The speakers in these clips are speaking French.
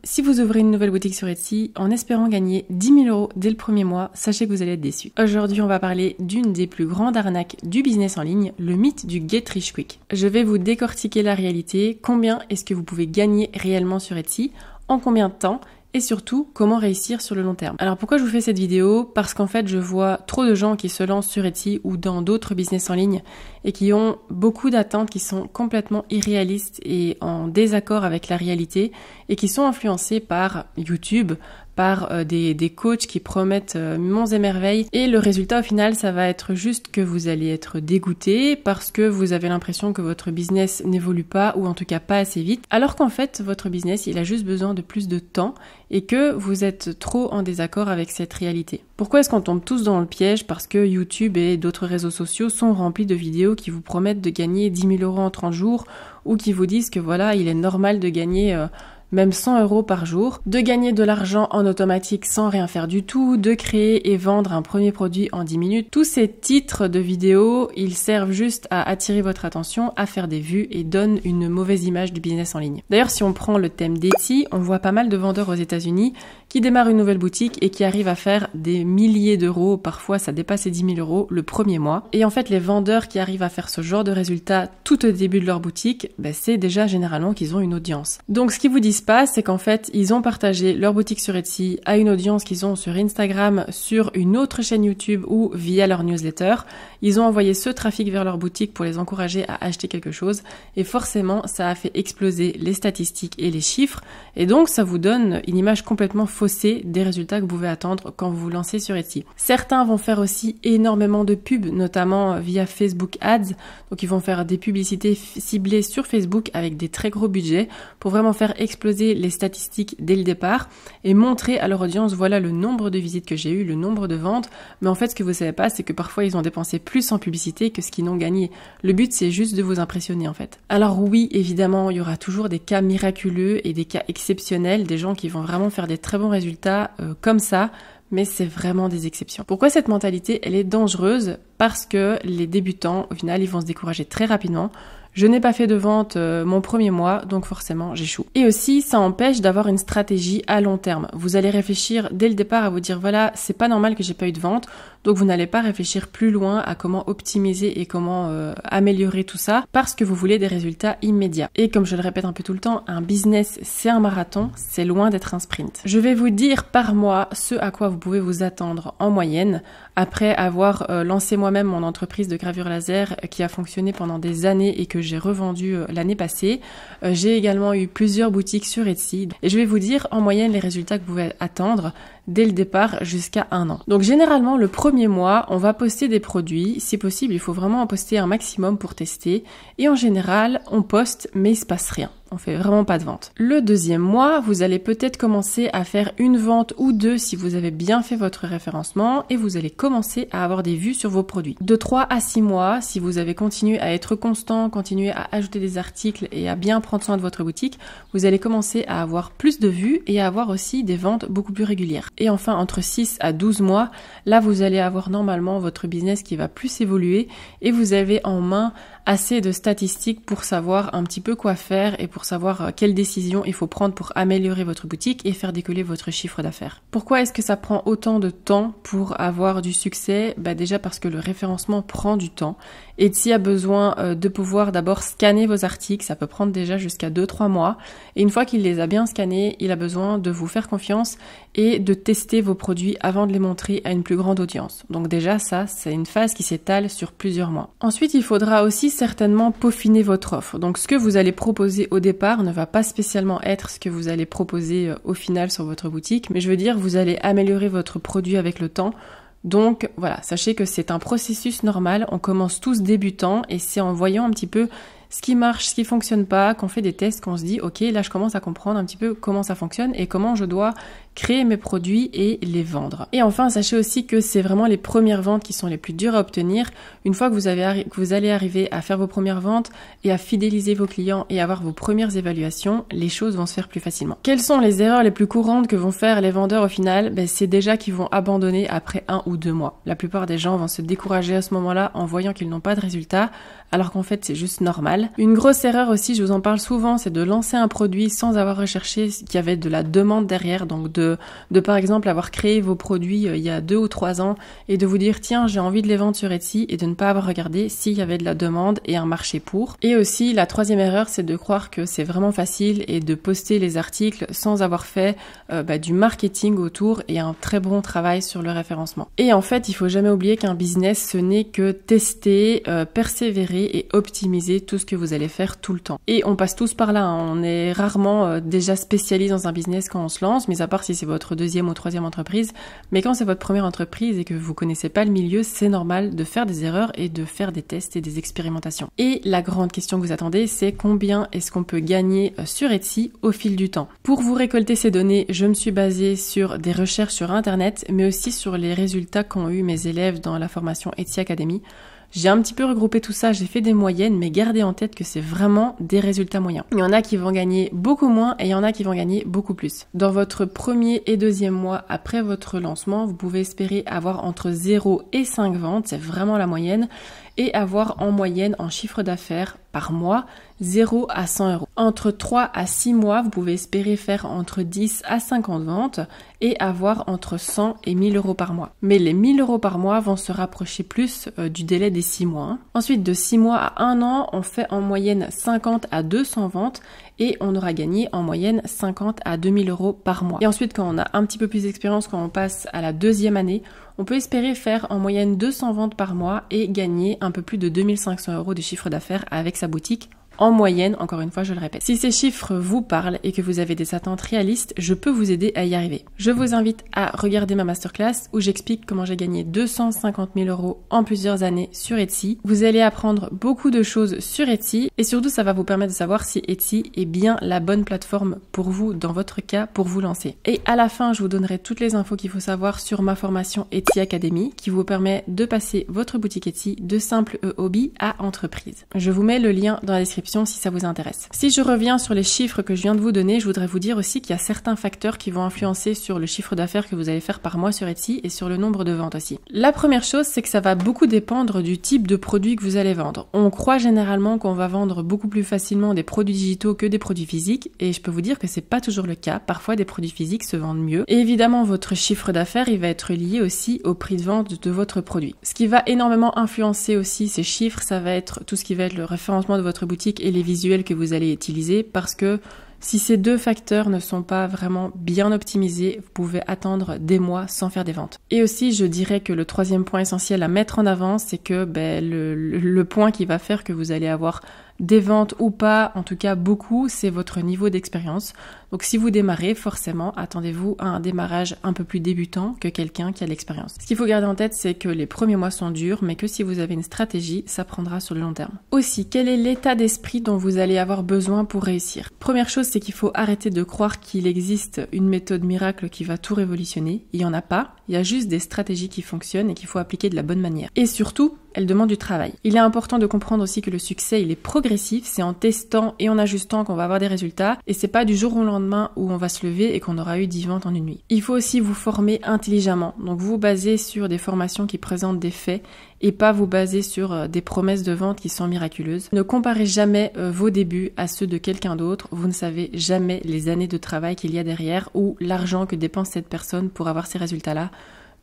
Si vous ouvrez une nouvelle boutique sur Etsy en espérant gagner 10 000 € dès le premier mois, sachez que vous allez être déçus. Aujourd'hui, on va parler d'une des plus grandes arnaques du business en ligne, le mythe du Get Rich Quick. Je vais vous décortiquer la réalité, combien est-ce que vous pouvez gagner réellement sur Etsy, en combien de temps, et surtout, comment réussir sur le long terme. Alors pourquoi je vous fais cette vidéo? Parce qu'en fait, je vois trop de gens qui se lancent sur Etsy ou dans d'autres business en ligne et qui ont beaucoup d'attentes qui sont complètement irréalistes et en désaccord avec la réalité et qui sont influencés par YouTube, par des coachs qui promettent monts et merveilles. Et le résultat au final, ça va être juste que vous allez être dégoûté parce que vous avez l'impression que votre business n'évolue pas ou en tout cas pas assez vite. Alors qu'en fait, votre business, il a juste besoin de plus de temps et que vous êtes trop en désaccord avec cette réalité. Pourquoi est-ce qu'on tombe tous dans le piège? Parce que YouTube et d'autres réseaux sociaux sont remplis de vidéos qui vous promettent de gagner 10 000 € en 30 jours ou qui vous disent que voilà, il est normal de gagner même 100 € par jour, de gagner de l'argent en automatique sans rien faire du tout, de créer et vendre un premier produit en 10 minutes. Tous ces titres de vidéos, ils servent juste à attirer votre attention, à faire des vues et donnent une mauvaise image du business en ligne. D'ailleurs, si on prend le thème d'Etsy, on voit pas mal de vendeurs aux États-Unis qui démarrent une nouvelle boutique et qui arrivent à faire des milliers d'euros, parfois ça dépasse les 10 000 € le premier mois. Et en fait, les vendeurs qui arrivent à faire ce genre de résultats tout au début de leur boutique, c'est déjà généralement qu'ils ont une audience. Donc ce qu'ils vous disent pas, c'est qu'en fait, ils ont partagé leur boutique sur Etsy à une audience qu'ils ont sur Instagram, sur une autre chaîne YouTube ou via leur newsletter. Ils ont envoyé ce trafic vers leur boutique pour les encourager à acheter quelque chose et forcément, ça a fait exploser les statistiques et les chiffres et donc ça vous donne une image complètement faussée des résultats que vous pouvez attendre quand vous vous lancez sur Etsy. Certains vont faire aussi énormément de pubs, notamment via Facebook Ads. Donc ils vont faire des publicités ciblées sur Facebook avec des très gros budgets pour vraiment faire exploser les statistiques dès le départ et montrer à leur audience, voilà le nombre de visites que j'ai eu, le nombre de ventes. Mais en fait, ce que vous savez pas, c'est que parfois ils ont dépensé plus en publicité que ce qu'ils n'ont gagné. Le but, c'est juste de vous impressionner en fait. Alors oui, évidemment, il y aura toujours des cas miraculeux et des cas exceptionnels, des gens qui vont vraiment faire des très bons résultats comme ça, mais c'est vraiment des exceptions. Pourquoi cette mentalité, elle est dangereuse? Parce que les débutants, au final, ils vont se décourager très rapidement. Je n'ai pas fait de vente mon premier mois, donc forcément j'échoue. Et aussi, ça empêche d'avoir une stratégie à long terme. Vous allez réfléchir dès le départ à vous dire voilà, c'est pas normal que j'ai pas eu de vente, donc vous n'allez pas réfléchir plus loin à comment optimiser et comment améliorer tout ça, parce que vous voulez des résultats immédiats. Et comme je le répète un peu tout le temps, un business c'est un marathon, c'est loin d'être un sprint. Je vais vous dire par mois ce à quoi vous pouvez vous attendre en moyenne, après avoir lancé moi-même mon entreprise de gravure laser qui a fonctionné pendant des années et que j'ai revendu l'année passée. J'ai également eu plusieurs boutiques sur Etsy et je vais vous dire en moyenne les résultats que vous pouvez attendre dès le départ jusqu'à 1 an. Donc généralement le premier mois, on va poster des produits. Si possible, il faut vraiment en poster un maximum pour tester. Et en général, on poste mais il se passe rien. On fait vraiment pas de vente. Le deuxième mois, vous allez peut-être commencer à faire une vente ou deux si vous avez bien fait votre référencement et vous allez commencer à avoir des vues sur vos produits. De 3 à 6 mois, si vous avez continué à être constant, continué à ajouter des articles et à bien prendre soin de votre boutique, vous allez commencer à avoir plus de vues et à avoir aussi des ventes beaucoup plus régulières. Et enfin, entre 6 à 12 mois, là vous allez avoir normalement votre business qui va plus évoluer et vous avez en main assez de statistiques pour savoir un petit peu quoi faire et pour savoir quelles décisions il faut prendre pour améliorer votre boutique et faire décoller votre chiffre d'affaires. Pourquoi est-ce que ça prend autant de temps pour avoir du succès? Déjà parce que le référencement prend du temps. Etsy a besoin de pouvoir d'abord scanner vos articles, ça peut prendre déjà jusqu'à 2-3 mois. Et une fois qu'il les a bien scannés, il a besoin de vous faire confiance et de tester vos produits avant de les montrer à une plus grande audience. Donc déjà ça, c'est une phase qui s'étale sur plusieurs mois. Ensuite, il faudra aussi certainement peaufiner votre offre. Donc ce que vous allez proposer au départ ne va pas spécialement être ce que vous allez proposer au final sur votre boutique, mais je veux dire, vous allez améliorer votre produit avec le temps. Donc voilà, sachez que c'est un processus normal, on commence tous débutants et c'est en voyant un petit peu ce qui marche, ce qui fonctionne pas, qu'on fait des tests, qu'on se dit ok, là je commence à comprendre un petit peu comment ça fonctionne et comment je dois créer mes produits et les vendre. Et enfin, sachez aussi que c'est vraiment les premières ventes qui sont les plus dures à obtenir. Une fois que vous allez arriver à faire vos premières ventes et à fidéliser vos clients et avoir vos premières évaluations, les choses vont se faire plus facilement. Quelles sont les erreurs les plus courantes que vont faire les vendeurs au final? C'est déjà qu'ils vont abandonner après 1 ou 2 mois. La plupart des gens vont se décourager à ce moment-là en voyant qu'ils n'ont pas de résultats, alors qu'en fait c'est juste normal. mal. Une grosse erreur aussi, je vous en parle souvent, c'est de lancer un produit sans avoir recherché qu'il y avait de la demande derrière. Donc de par exemple avoir créé vos produits il y a 2 ou 3 ans et de vous dire tiens j'ai envie de les vendre sur Etsy et de ne pas avoir regardé s'il y avait de la demande et un marché pour. Et aussi la troisième erreur, c'est de croire que c'est vraiment facile et de poster les articles sans avoir fait du marketing autour et un très bon travail sur le référencement. Et en fait, il faut jamais oublier qu'un business, ce n'est que tester, persévérer et optimiser tout ce que vous allez faire tout le temps. Et on passe tous par là, hein. On est rarement déjà spécialisé dans un business quand on se lance, mis à part si c'est votre deuxième ou troisième entreprise. Mais quand c'est votre première entreprise et que vous connaissez pas le milieu, c'est normal de faire des erreurs et de faire des tests et des expérimentations. Et la grande question que vous attendez, c'est combien est-ce qu'on peut gagner sur Etsy au fil du temps. Pour vous récolter ces données, je me suis basée sur des recherches sur internet, mais aussi sur les résultats qu'ont eu mes élèves dans la formation Etsy Academy. J'ai un petit peu regroupé tout ça, j'ai fait des moyennes, mais gardez en tête que c'est vraiment des résultats moyens. Il y en a qui vont gagner beaucoup moins et il y en a qui vont gagner beaucoup plus. Dans votre premier et deuxième mois après votre lancement, vous pouvez espérer avoir entre 0 et 5 ventes, c'est vraiment la moyenne, et avoir en moyenne en chiffre d'affaires par mois 0 à 100 €. Entre 3 à 6 mois, vous pouvez espérer faire entre 10 à 50 ventes et avoir entre 100 et 1000 € par mois. Mais les 1000 € par mois vont se rapprocher plus du délai des 6 mois. Ensuite, de 6 mois à 1 an, on fait en moyenne 50 à 200 ventes et on aura gagné en moyenne 50 à 2000 € par mois. Et ensuite, quand on a un petit peu plus d'expérience, quand on passe à la deuxième année, on peut espérer faire en moyenne 200 ventes par mois et gagner un peu plus de 2500 € de chiffre d'affaires avec sa boutique. En moyenne, encore une fois, je le répète. Si ces chiffres vous parlent et que vous avez des attentes réalistes, je peux vous aider à y arriver. Je vous invite à regarder ma masterclass où j'explique comment j'ai gagné 250 000 € en plusieurs années sur Etsy. Vous allez apprendre beaucoup de choses sur Etsy et surtout, ça va vous permettre de savoir si Etsy est bien la bonne plateforme pour vous, dans votre cas, pour vous lancer. Et à la fin, je vous donnerai toutes les infos qu'il faut savoir sur ma formation Etsy Academy qui vous permet de passer votre boutique Etsy de simple hobby à entreprise. Je vous mets le lien dans la description si ça vous intéresse. Si je reviens sur les chiffres que je viens de vous donner, je voudrais vous dire aussi qu'il y a certains facteurs qui vont influencer sur le chiffre d'affaires que vous allez faire par mois sur Etsy et sur le nombre de ventes aussi. La première chose, c'est que ça va beaucoup dépendre du type de produit que vous allez vendre. On croit généralement qu'on va vendre beaucoup plus facilement des produits digitaux que des produits physiques et je peux vous dire que c'est pas toujours le cas. Parfois, des produits physiques se vendent mieux. Et évidemment, votre chiffre d'affaires, il va être lié aussi au prix de vente de votre produit. Ce qui va énormément influencer aussi ces chiffres, ça va être tout ce qui va être le référencement de votre boutique et les visuels que vous allez utiliser parce que si ces deux facteurs ne sont pas vraiment bien optimisés, vous pouvez attendre des mois sans faire des ventes. Et aussi, je dirais que le troisième point essentiel à mettre en avant, c'est que le point qui va faire que vous allez avoir des ventes ou pas, en tout cas beaucoup, c'est votre niveau d'expérience. Donc si vous démarrez, forcément, attendez-vous à un démarrage un peu plus débutant que quelqu'un qui a de l'expérience. Ce qu'il faut garder en tête, c'est que les premiers mois sont durs, mais que si vous avez une stratégie, ça prendra sur le long terme. Aussi, quel est l'état d'esprit dont vous allez avoir besoin pour réussir? Première chose, c'est qu'il faut arrêter de croire qu'il existe une méthode miracle qui va tout révolutionner. Il n'y en a pas, il y a juste des stratégies qui fonctionnent et qu'il faut appliquer de la bonne manière. Et surtout, elle demande du travail. Il est important de comprendre aussi que le succès, il est progressif, c'est en testant et en ajustant qu'on va avoir des résultats et c'est pas du jour au lendemain où on va se lever et qu'on aura eu 10 ventes en une nuit. Il faut aussi vous former intelligemment, donc vous baser sur des formations qui présentent des faits et pas vous baser sur des promesses de vente qui sont miraculeuses. Ne comparez jamais vos débuts à ceux de quelqu'un d'autre, vous ne savez jamais les années de travail qu'il y a derrière ou l'argent que dépense cette personne pour avoir ces résultats-là.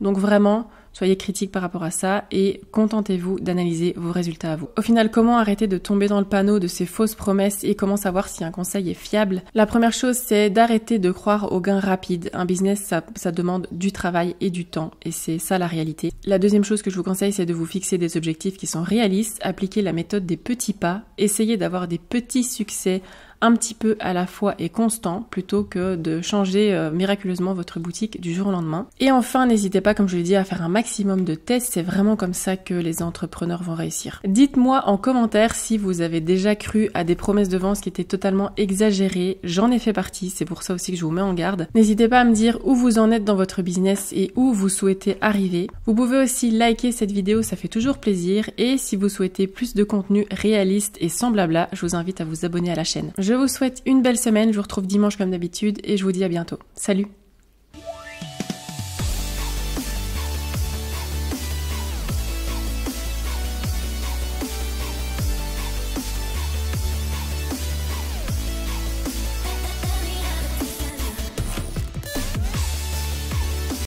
Donc vraiment, soyez critique par rapport à ça et contentez-vous d'analyser vos résultats à vous. Au final, comment arrêter de tomber dans le panneau de ces fausses promesses et comment savoir si un conseil est fiable? La première chose, c'est d'arrêter de croire au gain rapide. Un business, ça demande du travail et du temps et c'est ça la réalité. La deuxième chose que je vous conseille, c'est de vous fixer des objectifs qui sont réalistes, appliquer la méthode des petits pas, essayer d'avoir des petits succès un petit peu à la fois et constant plutôt que de changer miraculeusement votre boutique du jour au lendemain. Et enfin, n'hésitez pas, comme je l'ai dit, à faire un maximum de tests. C'est vraiment comme ça que les entrepreneurs vont réussir. Dites-moi en commentaire si vous avez déjà cru à des promesses de vente qui étaient totalement exagérées. J'en ai fait partie, c'est pour ça aussi que je vous mets en garde. N'hésitez pas à me dire où vous en êtes dans votre business et où vous souhaitez arriver. Vous pouvez aussi liker cette vidéo, ça fait toujours plaisir. Et si vous souhaitez plus de contenu réaliste et sans blabla, je vous invite à vous abonner à la chaîne. Je vous souhaite une belle semaine, je vous retrouve dimanche comme d'habitude et je vous dis à bientôt. Salut!